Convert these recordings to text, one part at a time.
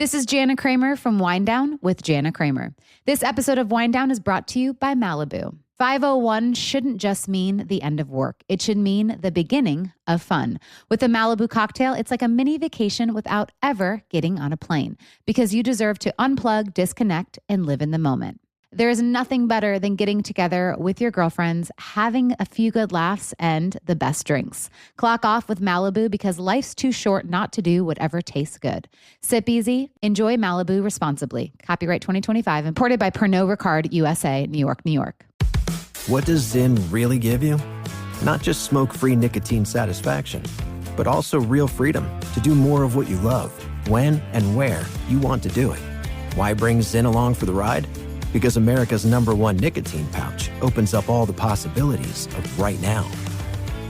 This is Jana Kramer from Wind Down with Jana Kramer. This episode of Wind Down is brought to you by Malibu. 501 shouldn't just mean the end of work. It should mean the beginning of fun. With a Malibu cocktail, it's like a mini vacation without ever getting on a plane, because you deserve to unplug, disconnect, and live in the moment. There is nothing better than getting together with your girlfriends, having a few good laughs, and the best drinks. Clock off with Malibu, because life's too short not to do whatever tastes good. Sip easy, enjoy Malibu responsibly. Copyright 2025, imported by Pernod Ricard USA, New York, New York. What does Zyn really give you? Not just smoke-free nicotine satisfaction, but also real freedom to do more of what you love, when and where you want to do it. Why bring Zyn along for the ride? Because America's #1 nicotine pouch opens up all the possibilities of right now.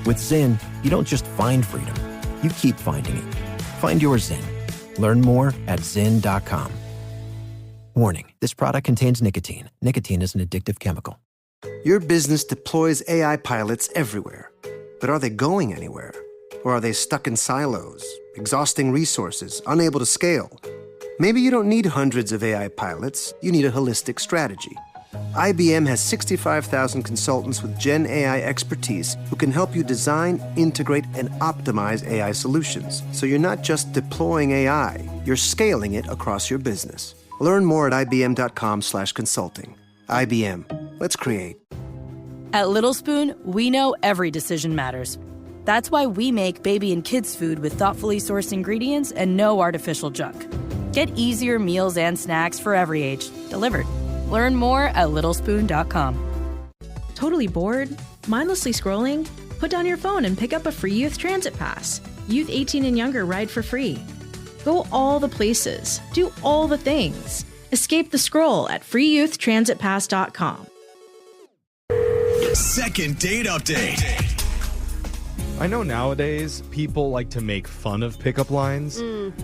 With Zyn, you don't just find freedom, you keep finding it. Find your Zyn. Learn more at Zyn.com. Warning, this product contains nicotine. Nicotine is an addictive chemical. Your business deploys AI pilots everywhere. But are they going anywhere? Or are they stuck in silos, exhausting resources, unable to scale? Maybe you don't need hundreds of AI pilots, you need a holistic strategy. IBM has 65,000 consultants with Gen AI expertise who can help you design, integrate, and optimize AI solutions. So you're not just deploying AI, you're scaling it across your business. Learn more at ibm.com/consulting. IBM. Let's create. At Little Spoon, we know every decision matters. That's why we make baby and kids food with thoughtfully sourced ingredients and no artificial junk. Get easier meals and snacks for every age delivered. Learn more at littlespoon.com. Totally bored? Mindlessly scrolling? Put down your phone and pick up a free youth transit pass. Youth 18 and younger ride for free. Go all the places. Do all the things. Escape the scroll at freeyouthtransitpass.com. Second date update. I know nowadays people like to make fun of pickup lines,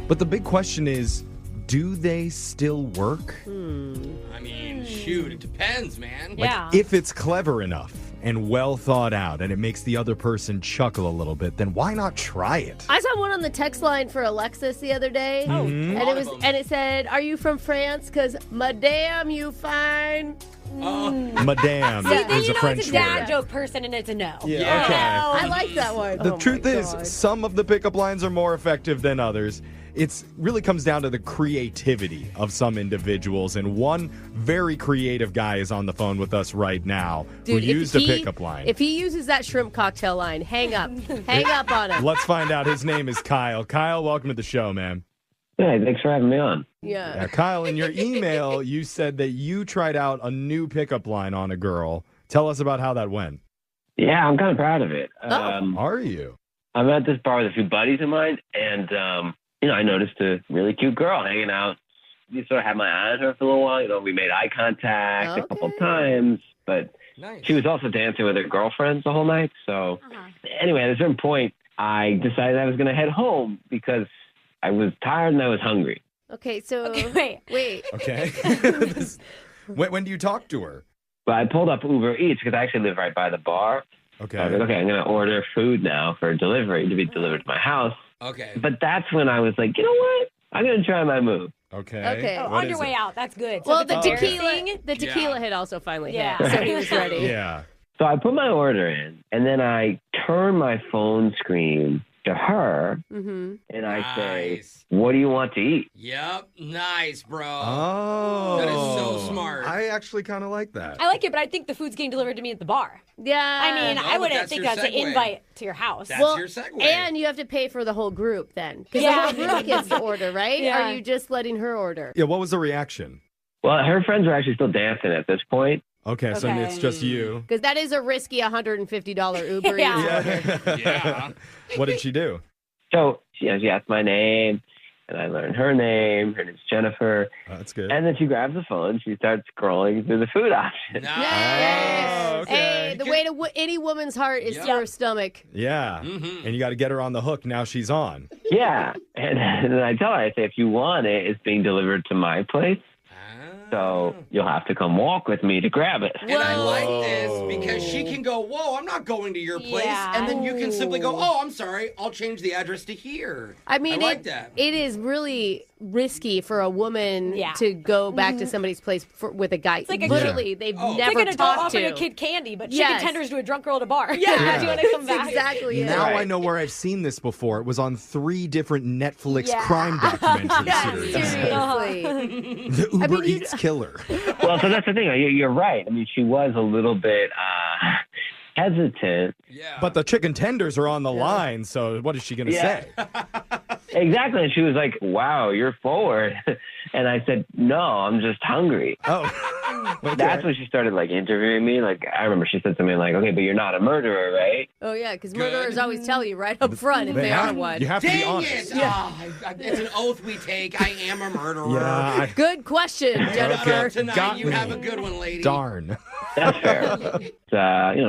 but the big question is, do they still work? I mean, shoot, it depends, man. If it's clever enough and well thought out and it makes the other person chuckle a little bit, then why not try it? I saw one on the text line for Alexis the other day. And it said, "Are you from France? Because madame, you fine." Madame See, then is you a know French it's a dad word. joke person and it's a no. Yeah, okay. I like that one. The truth is, some of the pickup lines are more effective than others. It really comes down to the creativity of some individuals, and one very creative guy is on the phone with us right now who used a pickup line. If he uses that shrimp cocktail line, hang up. Hang up on him. Let's find out. His name is Kyle. Kyle, welcome to the show, man. Hey, thanks for having me on. Yeah. Kyle, in your email, you said that you tried out a new pickup line on a girl. Tell us about how that went. Yeah, I'm kind of proud of it. Are you? I'm at this bar with a few buddies of mine, and, I noticed a really cute girl hanging out. You sort of had my eye on her for a little while. We made eye contact a couple times, but she was also dancing with her girlfriends the whole night. So anyway, at a certain point, I decided I was going to head home because I was tired and I was hungry. Okay, so... Okay, wait. Okay. When do you talk to her? But I pulled up Uber Eats because I actually live right by the bar. Okay. So I was like, okay, I'm going to order food now for delivery to be delivered to my house. Okay. But that's when I was like, you know what? I'm going to try my move. Okay. Oh, on your way out. That's good. So Well, if the it's embarrassing- tequila had also finally Yeah. hit, so he was ready. Yeah. So I put my order in, and then I turn my phone screen to her, and I say, what do you want to eat? Yep. Nice, bro. Oh. That is so smart. I actually kind of like that. I like it, but I think the food's getting delivered to me at the bar. Yeah. I mean, No, I but wouldn't that's think your that's an segue. invite to your house. That's your segue. And you have to pay for the whole group then. Because Yeah. the whole group gets to order, right? Yeah. Or are you just letting her order? Yeah, what was the reaction? Well, her friends were actually still dancing at this point. Okay, so Okay. it's just you. Because that is a risky $150 Uber Eats Yeah. order. Yeah. What did she do? So she asked my name, and I learned her name. Her name's Jennifer. Oh, that's good. And then she grabs the phone. She starts scrolling through the food options. Yes. Oh, okay. Hey, the way to any woman's heart is through her stomach. Yeah. And you got to get her on the hook. Now she's on. Yeah. And then I tell her, I say, if you want it, it's being delivered to my place. So you'll have to come walk with me to grab it. And I like this because she can go, whoa, I'm not going to your place. And then you can simply go, oh, I'm sorry, I'll change the address to here. I mean, I like that. It is really risky for a woman to go back to somebody's place with a guy. It's like literally, they've never it's like an adult talked offering to. a kid candy, but chicken tenders to a drunk girl at a bar. Yeah, Do you want to come back? Exactly. Now I know where I've seen this before. It was on 3 different Netflix crime documentary series. Seriously. The Uber Eats killer. Well, so that's the thing. You're right. I mean, she was a little bit hesitant. Yeah. But the chicken tenders are on the line, so what is she going to say? Exactly. And she was like, wow, you're forward. And I said, no, I'm just hungry. Oh. Okay. That's when she started, like, interviewing me. Like, I remember she said something like, okay, but you're not a murderer, right? Oh, yeah, because murderers always tell you right up front if they are one. You have to be Dang honest. it! It's an oath we take. I am a murderer. Yeah. Good question, Jennifer. Shut up tonight. Got You me. have a good one, lady. Darn. That's fair.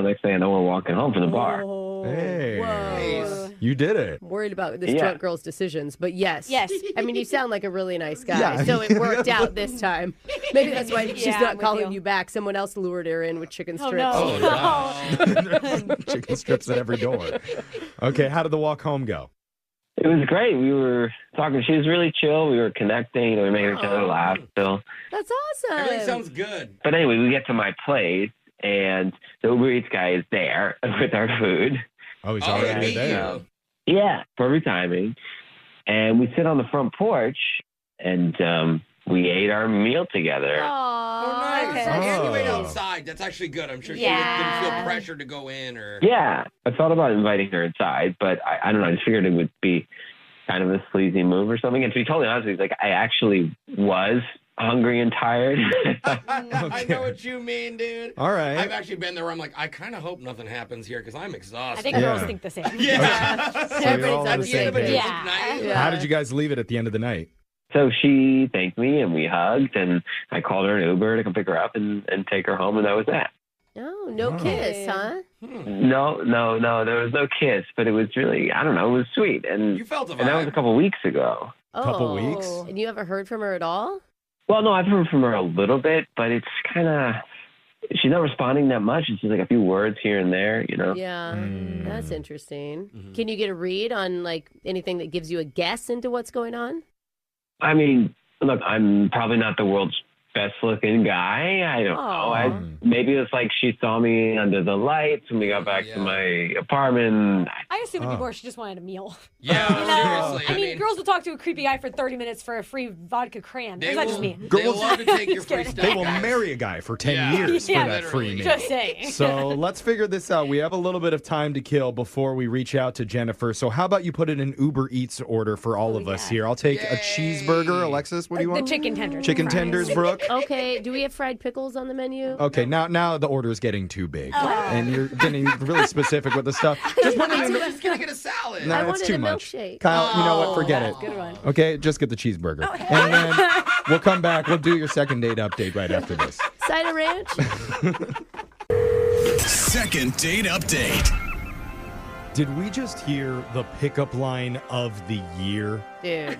Next thing I know, we're walking home from the bar. Hey. Whoa. You did it. I'm worried about this drunk girl's decisions, but yes. Yes. I mean, you sound like a really nice guy, Yeah. so it worked out this time. Maybe that's why she's Yeah, not I'm with calling you. you back. Someone else lured her in with chicken Oh, strips. no. Chicken strips at every door. Okay, how did the walk home go? It was great. We were talking. She was really chill. We were connecting. We were making each other laugh still. That's awesome. Everything sounds good. But anyway, we get to my place, and the Uber Eats guy is there with our food. Oh, he's Oh, already me there. you. Yeah, perfect timing. And we sit on the front porch, and we ate our meal together. Oh, nice. Okay. And you ate Oh. outside. That's actually good. I'm sure she Yeah. didn't feel pressure to go in or. Yeah, I thought about inviting her inside, but I don't know. I just figured it would be kind of a sleazy move or something. And to be totally honest with you, like, I actually was hungry and tired. I know what you mean, dude. All right. I've actually been there where I'm like, I kind of hope nothing happens here because I'm exhausted. I think girls think the same. Yeah. So you're all on Everybody's the on the same same page. page. Yeah. Night. Yeah. How did you guys leave it at the end of the night? So she thanked me, and we hugged, and I called her an Uber to come pick her up and take her home, and that was that. Oh, no kiss, huh? No, there was no kiss, but it was really, I don't know, it was sweet. And You felt a and that was vibe. a couple weeks ago. Couple Oh. weeks? And you haven't heard from her at all? Well, no, I've heard from her a little bit, but it's kind of, she's not responding that much. It's just like a few words here and there, you know? Yeah, that's interesting. Mm-hmm. Can you get a read on, like, anything that gives you a guess into what's going on? I mean, look, I'm probably not the world's best looking guy. I don't know. Maybe it's like she saw me under the lights when we got back to my apartment. I assume it'd be more she just wanted a meal. Yeah, You know? seriously. I mean, girls will talk to a creepy guy for 30 minutes for a free vodka cran. They Is that will, just me? they will love to take your free Just stuff. They will guys. marry a guy for 10 Yeah. years Yeah, for that free literally. meal. Just saying. So let's figure this out. We have a little bit of time to kill before we reach out to Jennifer. So how about you put in an Uber Eats order for all of us here? I'll take a cheeseburger. Alexis, what do you The want? chicken tenders. Chicken tenders, Brooke? Okay, do we have fried pickles on the menu? Okay, now the order's getting too big. And you're getting really specific with the stuff. Just put it in. I'm just gonna get a salad. No, I it's wanted too a much. milkshake. Kyle, you know what? Forget it. Good one. Okay, just get the cheeseburger. And then we'll come back. We'll do your second date update right after this. Side of ranch? Second date update. Did we just hear the pickup line of the year? Dude.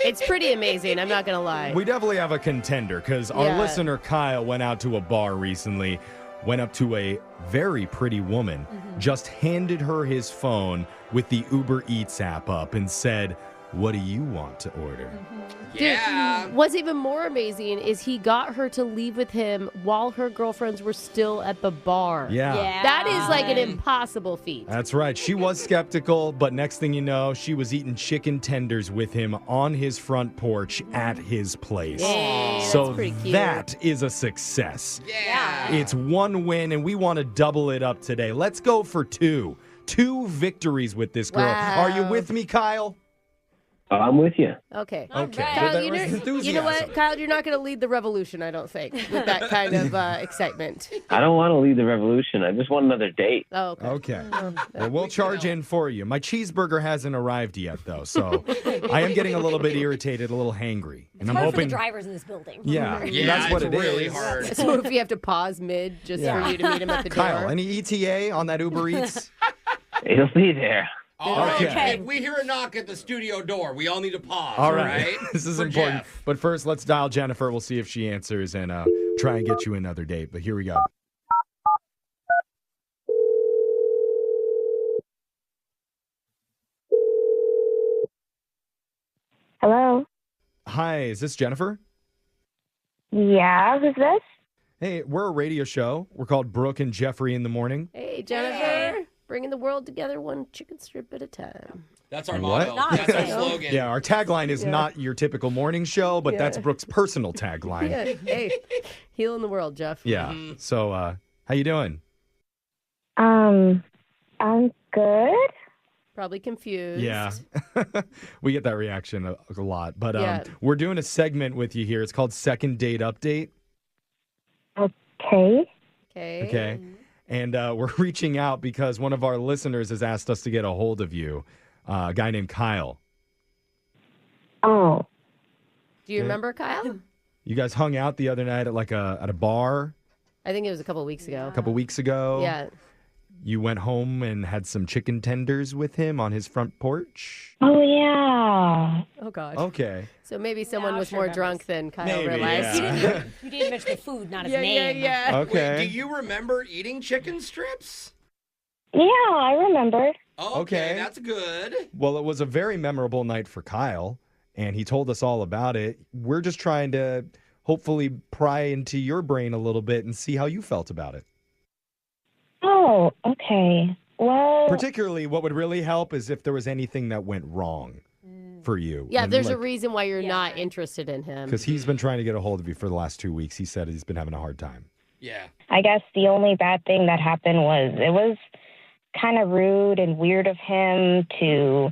It's pretty amazing, I'm not going to lie. We definitely have a contender because our Yeah. listener Kyle went out to a bar recently, went up to a very pretty woman, just handed her his phone with the Uber Eats app up and said, "What do you want to order?" Yeah. What's even more amazing is he got her to leave with him while her girlfriends were still at the bar. Yeah. That is like an impossible feat. That's right. She was skeptical, but next thing you know, she was eating chicken tenders with him on his front porch at his place. Hey, So that's pretty cute. that is a success. Yeah. It's one win, and we want to double it up today. Let's go for two. 2 victories with this girl. Wow. Are you with me, Kyle? I'm with you. Okay. Okay. Kyle, There you was know enthusiasm. what? Kyle, you're not going to lead the revolution, I don't think, with that kind of excitement. I don't want to lead the revolution. I just want another date. Oh, okay. Okay. Well, we'll charge in for you. My cheeseburger hasn't arrived yet, though, so I am getting a little bit irritated, a little hangry. And I'm Hard for hoping. the drivers in this building. Yeah, Yeah, that's what it's it really is. hard. So if you have to pause mid just for you to meet him at the door. Kyle, any ETA on that Uber Eats? It'll be there. All right. Okay. If we hear a knock at the studio door, we all need to pause. All right. This is For important. Jeff. But first, let's dial Jennifer. We'll see if she answers and try and get you another date. But here we go. Hello? Hi, is this Jennifer? Yeah, who's this? Hey, we're a radio show. We're called Brooke and Jeffery in the morning. Hey, Jennifer. Bringing the world together one chicken strip at a time. That's our What? motto. That's our slogan. Yeah, our tagline is not your typical morning show, but that's Brooke's personal tagline. Yeah. Hey, healing the world, Jeff. Yeah. So, how you doing? I'm good. Probably confused. Yeah. We get that reaction a lot. But Yeah. we're doing a segment with you here. It's called Second Date Update. Okay. Okay. And we're reaching out because one of our listeners has asked us to get a hold of you, a guy named Kyle. Oh. Do you remember Kyle? You guys hung out the other night at a bar I think it was a couple weeks ago. a couple weeks ago. Yeah. You went home and had some chicken tenders with him on his front porch. Oh, yeah. Oh, gosh. Okay. So maybe someone Now was she more remembers. drunk than Kyle Maybe, realized. yeah. You didn't mention the food, not his Yeah, name. yeah. Okay. Wait, do you remember eating chicken strips? Yeah, I remember. Okay, Okay. that's good. Well, it was a very memorable night for Kyle, and he told us all about it. We're just trying to hopefully pry into your brain a little bit and see how you felt about it. Oh, okay. Well, Particularly, what would really help is if there was anything that went wrong for you. Yeah, there's a reason why you're not interested in him. Because he's been trying to get a hold of you for the last 2 weeks. He said he's been having a hard time. Yeah. I guess the only bad thing that happened was it was kind of rude and weird of him to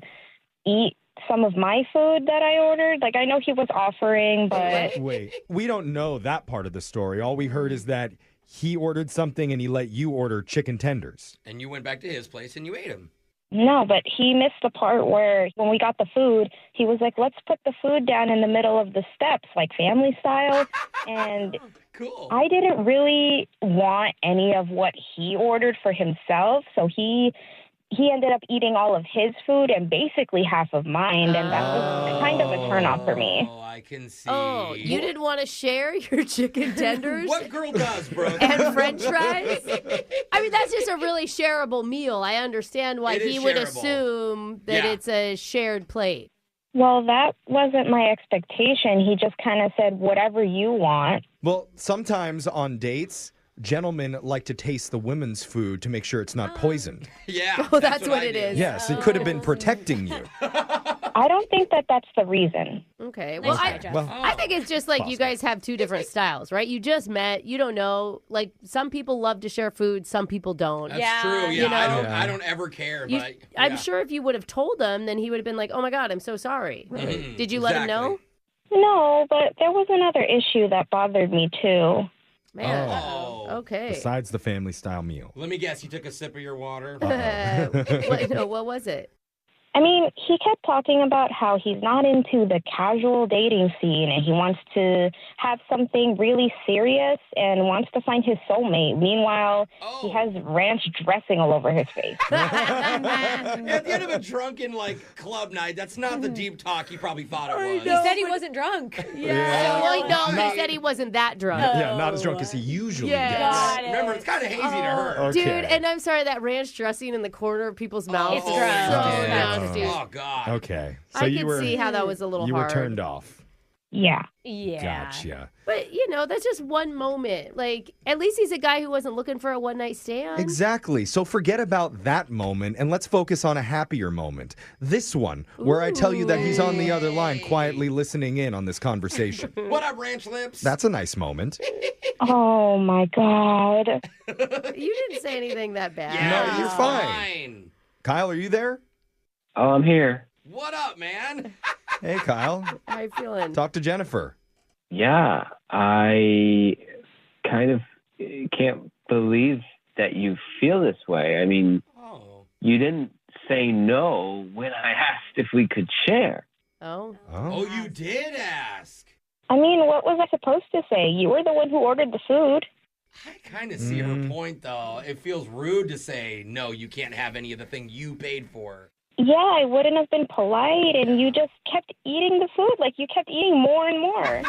eat some of my food that I ordered. Like, I know he was offering, but... Wait, we don't know that part of the story. All we heard is that he ordered something and he let you order chicken tenders. And you went back to his place and you ate them. No, but he missed the part where when we got the food, he was like, let's put the food down in the middle of the steps, like family style. And Cool. I didn't really want any of what he ordered for himself. So he ended up eating all of his food and basically half of mine. And that was kind of a turnoff for me. Oh, I can see. Oh, you didn't want to share your chicken tenders? What girl does, bro? And french fries? I mean, that's just a really shareable meal. I understand why It is he would shareable. assume that Yeah. it's a shared plate. Well, that wasn't my expectation. He just kind of said, whatever you want. Well, sometimes on dates, gentlemen like to taste the women's food to make sure it's not poisoned. Yeah. Oh, that's what I it do. is. Yes, it could have been protecting you. I don't think that that's the reason. Okay. Well, try, Jeff. I think it's just like you guys have two different styles, right? You just met. You don't know. Like, some people love to share food. Some people don't. That's Yeah. true. Yeah, You know? I don't ever care. You- But I'm sure if you would have told him, then he would have been like, oh, my God, I'm so sorry. Mhm. Did you let him know? No, but there was another issue that bothered me, too. Man. Oh. Okay. Besides the family style meal. Let me guess. You took a sip of your water. What was it? I mean, he kept talking about how he's not into the casual dating scene and he wants to have something really serious and wants to find his soulmate. Meanwhile, he has ranch dressing all over his face. At the end of a drunken club night, that's not the deep talk he probably thought it was. He said he wasn't drunk. Yeah. Well, no, he said he wasn't that drunk. Yeah, not as drunk as he usually Yeah. gets. Got it. Remember, it's kind of hazy to her. Okay. Dude, and I'm sorry, that ranch dressing in the corner of people's mouths It's is gross. so Yeah. nasty. Oh, God. Okay. So I you can were see how that was a little you hard. were turned off. Yeah. Yeah. Gotcha. But, that's just one moment. Like, at least he's a guy who wasn't looking for a one-night stand. Exactly. So forget about that moment and let's focus on a happier moment. This one, where I tell you that he's on the other line quietly listening in on this conversation. What up, Ranch Lips? That's a nice moment. Oh, my God. You didn't say anything that bad. Yeah, No, you're fine. Kyle, are you there? Oh, I'm here. What up, man? Hey, Kyle. How you feeling? Talk to Jennifer. Yeah, I kind of can't believe that you feel this way. I mean, you didn't say no when I asked if we could share. Oh. Oh, you did ask. I mean, what was I supposed to say? You were the one who ordered the food. I kind of see her point, though. It feels rude to say, no, you can't have any of the thing you paid for. Yeah, I wouldn't have been polite, and you just kept eating the food. Like, you kept eating more and more.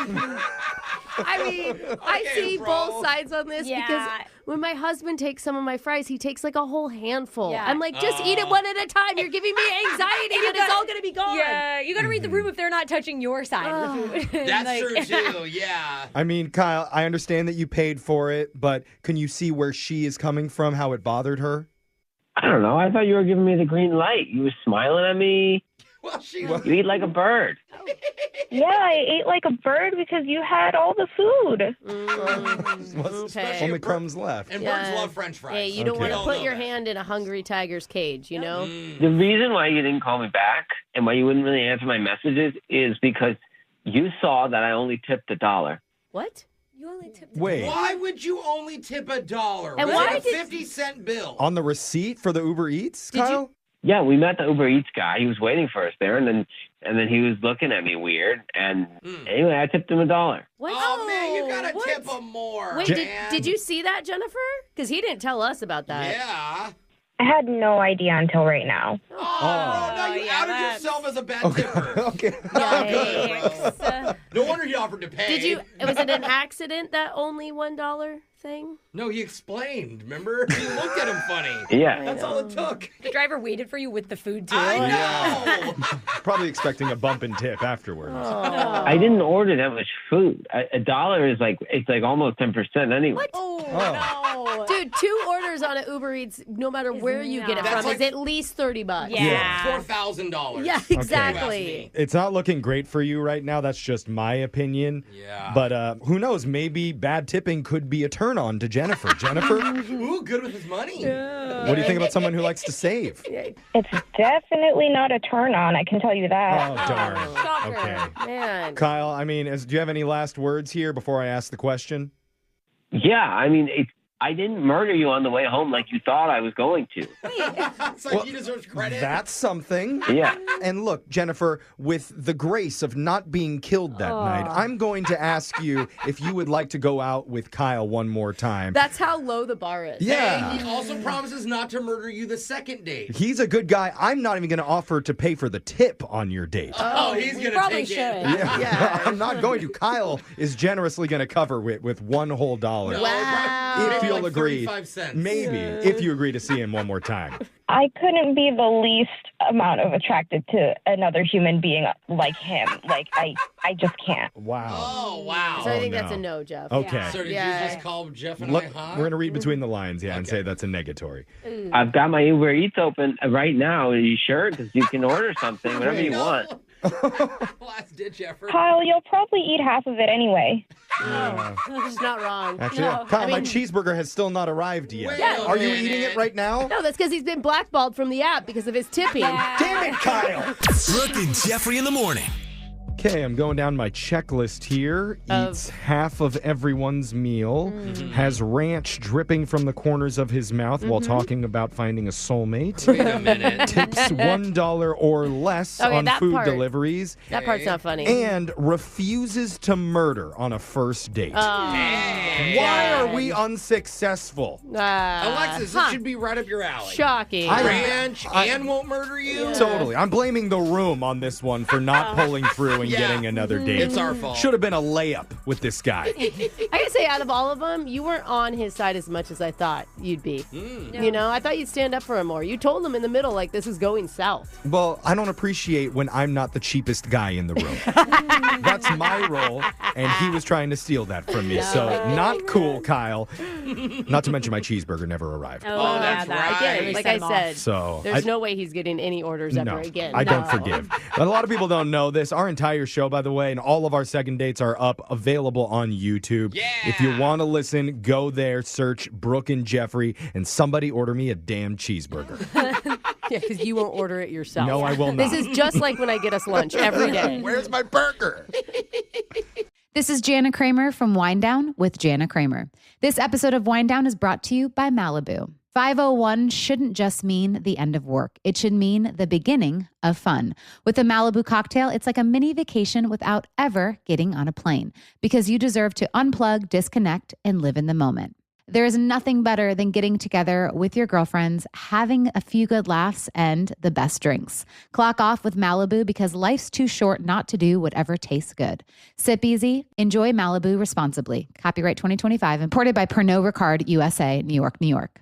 I mean, I see both sides on this because when my husband takes some of my fries, he takes like a whole handful. Yeah. I'm like, just eat it one at a time. You're giving me anxiety that it's all going to be gone. Yeah, you got to read the room if they're not touching your side of the food. That's true, too. Yeah. I mean, Kyle, I understand that you paid for it, but can you see where she is coming from, how it bothered her? I don't know. I thought you were giving me the green light. You were smiling at me. Well, you eat like a bird. Yeah, I ate like a bird because you had all the food. Only crumbs left. And birds love French fries. Hey, you don't want to put your hand in a hungry tiger's cage, you know? The reason why you didn't call me back and why you wouldn't really answer my messages is because you saw that I only tipped $1. What? You only tipped Wait. Why would you only tip $1? And Was why it a did- 50-cent bill? On the receipt for the Uber Eats, Kyle? Yeah, we met the Uber Eats guy. He was waiting for us there, and then he was looking at me weird. And anyway, I tipped him $1. What? Oh, man, you got to tip him more. Wait, did you see that, Jennifer? Because he didn't tell us about that. Yeah. I had no idea until right now. Oh, no, you outed yourself as a bad tipper. Okay. No wonder he offered to pay. Was it an accident, that only $1 thing? No, he explained, remember? He looked at him funny. Yeah. That's all it took. The driver waited for you with the food, too. I know. Probably expecting a bump and tip afterwards. I didn't order that much food. $1 is it's almost 10% anyway. What? No. Dude, 2 orders on an Uber Eats, no matter where you get it That's from, is at least $30. Yeah. $4,000. Yeah, exactly. It's not looking great for you right now. That's just my opinion. Yeah. But who knows? Maybe bad tipping could be a turn on to Jennifer. Jennifer? Ooh, good with his money. What do you think about someone who likes to save? It's definitely not a turn on, I can tell you that. Oh, darn. Shocker. Okay. Man. Kyle, I mean, do you have any last words here before I ask the question? Yeah, I mean, I didn't murder you on the way home like you thought I was going to. It's like he deserves credit. That's something. Yeah. And look, Jennifer, with the grace of not being killed that night, I'm going to ask you if you would like to go out with Kyle one more time. That's how low the bar is. Yeah. He also promises not to murder you the second date. He's a good guy. I'm not even going to offer to pay for the tip on your date. Oh, he's going to probably take should. it. Yeah. I'm not going to. Kyle is generously going to cover it with $1 whole. Wow. If you'll like agree. 35 cents. Maybe, if you agree to see him one more time. I couldn't be the least amount of attracted to another human being like him. Like, I just can't. Wow. Oh, wow. So I think no. that's a no, Jeff. Okay. So did you just call Jeff and Look, I hot? we're going to read between the lines, and say that's a negatory. I've got my Uber Eats open right now. Are you sure? Because you can order something, whatever you want. Last ditch effort. Kyle, you'll probably eat half of it anyway. She's not wrong. Actually, Kyle, my cheeseburger has still not arrived yet. Wait a Are you minute. eating it right now? No, that's because he's been blackballed from the app because of his tipping. Damn it, Kyle! Brooke and Jeffrey in the morning. Okay, I'm going down my checklist here. Eats half of everyone's meal. Has ranch dripping from the corners of his mouth while talking about finding a soulmate. Wait a minute. Tips $1 or less Okay, on that food part. Deliveries. That part's not funny. And refuses to murder on a first date. Why are we unsuccessful? Alexis, this should be right up your alley. Shocking. Ranch and won't murder you? Totally. I'm blaming the room on this one for not pulling through and getting another date. It's our fault. Should have been a layup with this guy. I gotta say, out of all of them, you weren't on his side as much as I thought you'd be. You know, I thought you'd stand up for him more. You told him in the middle, like, this is going south. Well, I don't appreciate when I'm not the cheapest guy in the room. That's my role, and he was trying to steal that from me. So, not cool, Kyle. Not to mention my cheeseburger never arrived. Oh, that's right. Again, like I said, So, there's no way he's getting any orders ever again. I don't No. forgive. A lot of people don't know this. Our entire show, by the way, and all of our second dates are up, available on YouTube. Yeah. If you want to listen, go there, search Brooke and Jeffrey, and somebody order me a damn cheeseburger. Yeah, because you won't order it yourself. No, I will not. This is just like when I get us lunch every day. Where's my burger? This is Jana Kramer from Wind Down with Jana Kramer. This episode of Wind Down is brought to you by Malibu. 5:01 shouldn't just mean the end of work. It should mean the beginning of fun. With a Malibu cocktail, it's like a mini vacation without ever getting on a plane, because you deserve to unplug, disconnect, and live in the moment. There is nothing better than getting together with your girlfriends, having a few good laughs, and the best drinks. Clock off with Malibu because life's too short not to do whatever tastes good. Sip easy, enjoy Malibu responsibly. Copyright 2025, imported by Pernod Ricard USA, New York, New York.